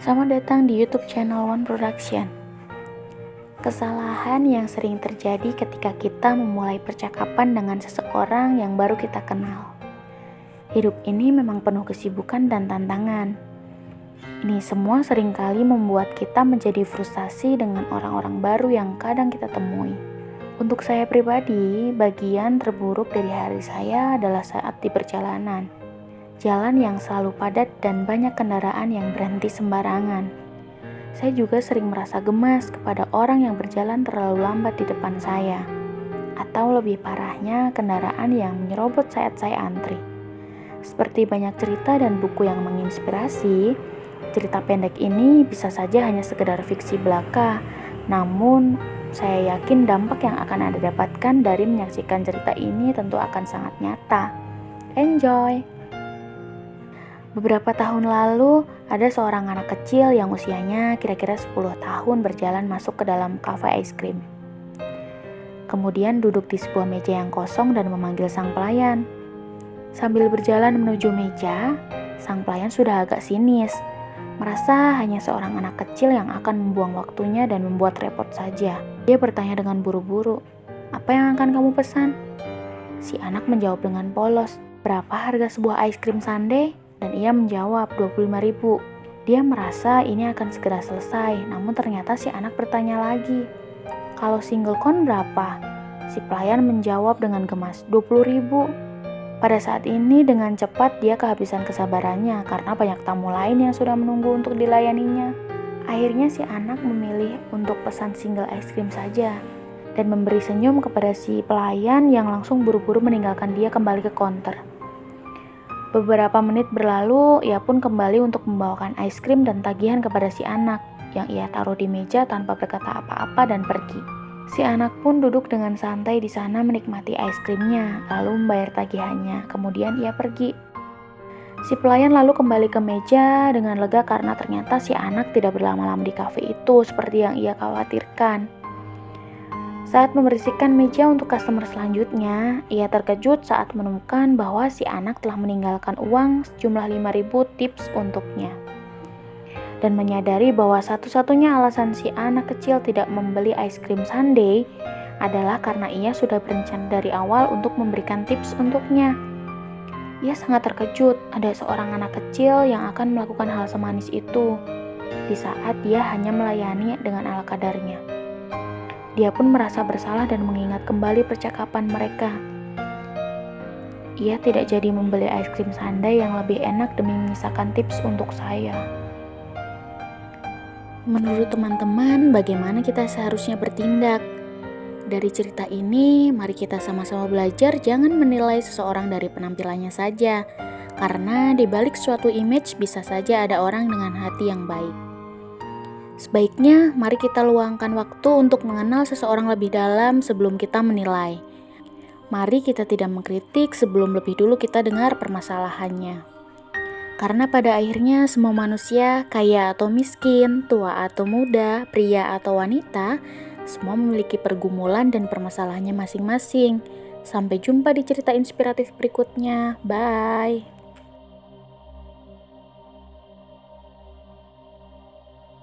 Selamat datang di YouTube channel One Production. Kesalahan yang sering terjadi ketika kita memulai percakapan dengan seseorang yang baru kita kenal. Hidup ini memang penuh kesibukan dan tantangan. Ini semua seringkali membuat kita menjadi frustasi dengan orang-orang baru yang kadang kita temui. Untuk saya pribadi, bagian terburuk dari hari saya adalah saat di perjalanan. Jalan yang selalu padat dan banyak kendaraan yang berhenti sembarangan. Saya juga sering merasa gemas kepada orang yang berjalan terlalu lambat di depan saya. Atau lebih parahnya, kendaraan yang menyerobot saat saya antri. Seperti banyak cerita dan buku yang menginspirasi, cerita pendek ini bisa saja hanya sekedar fiksi belaka. Namun, saya yakin dampak yang akan Anda dapatkan dari menyaksikan cerita ini tentu akan sangat nyata. Enjoy! Beberapa tahun lalu, ada seorang anak kecil yang usianya kira-kira 10 tahun berjalan masuk ke dalam kafe es krim. Kemudian duduk di sebuah meja yang kosong dan memanggil sang pelayan. Sambil berjalan menuju meja, sang pelayan sudah agak sinis, merasa hanya seorang anak kecil yang akan membuang waktunya dan membuat repot saja. Dia bertanya dengan buru-buru, "Apa yang akan kamu pesan?" Si anak menjawab dengan polos, "Berapa harga sebuah ice cream sundae?" Dan ia menjawab 25.000. Dia merasa ini akan segera selesai, namun ternyata si anak bertanya lagi, "Kalau single cone berapa?" Si pelayan menjawab dengan gemas, 20.000. Pada saat ini dengan cepat dia kehabisan kesabarannya karena banyak tamu lain yang sudah menunggu untuk dilayaninya. Akhirnya si anak memilih untuk pesan single ice cream saja dan memberi senyum kepada si pelayan yang langsung buru-buru meninggalkan dia kembali ke counter. Beberapa menit berlalu, ia pun kembali untuk membawakan es krim dan tagihan kepada si anak, yang ia taruh di meja tanpa berkata apa-apa dan pergi. Si anak pun duduk dengan santai di sana menikmati es krimnya, lalu membayar tagihannya, kemudian ia pergi. Si pelayan lalu kembali ke meja dengan lega karena ternyata si anak tidak berlama-lama di kafe itu seperti yang ia khawatirkan. Saat membersihkan meja untuk customer selanjutnya, ia terkejut saat menemukan bahwa si anak telah meninggalkan uang sejumlah 5.000 tips untuknya. Dan menyadari bahwa satu-satunya alasan si anak kecil tidak membeli ice cream sundae adalah karena ia sudah berencana dari awal untuk memberikan tips untuknya. Ia sangat terkejut ada seorang anak kecil yang akan melakukan hal semanis itu, di saat dia hanya melayani dengan ala kadarnya. Dia pun merasa bersalah dan mengingat kembali percakapan mereka. Ia tidak jadi membeli es krim sundae yang lebih enak demi menyisakan tips untuk saya. Menurut teman-teman, bagaimana kita seharusnya bertindak? Dari cerita ini, mari kita sama-sama belajar jangan menilai seseorang dari penampilannya saja, karena di balik suatu image bisa saja ada orang dengan hati yang baik. Sebaiknya, mari kita luangkan waktu untuk mengenal seseorang lebih dalam sebelum kita menilai. Mari kita tidak mengkritik sebelum lebih dulu kita dengar permasalahannya. Karena pada akhirnya semua manusia, kaya atau miskin, tua atau muda, pria atau wanita, semua memiliki pergumulan dan permasalahannya masing-masing. Sampai jumpa di cerita inspiratif berikutnya. Bye!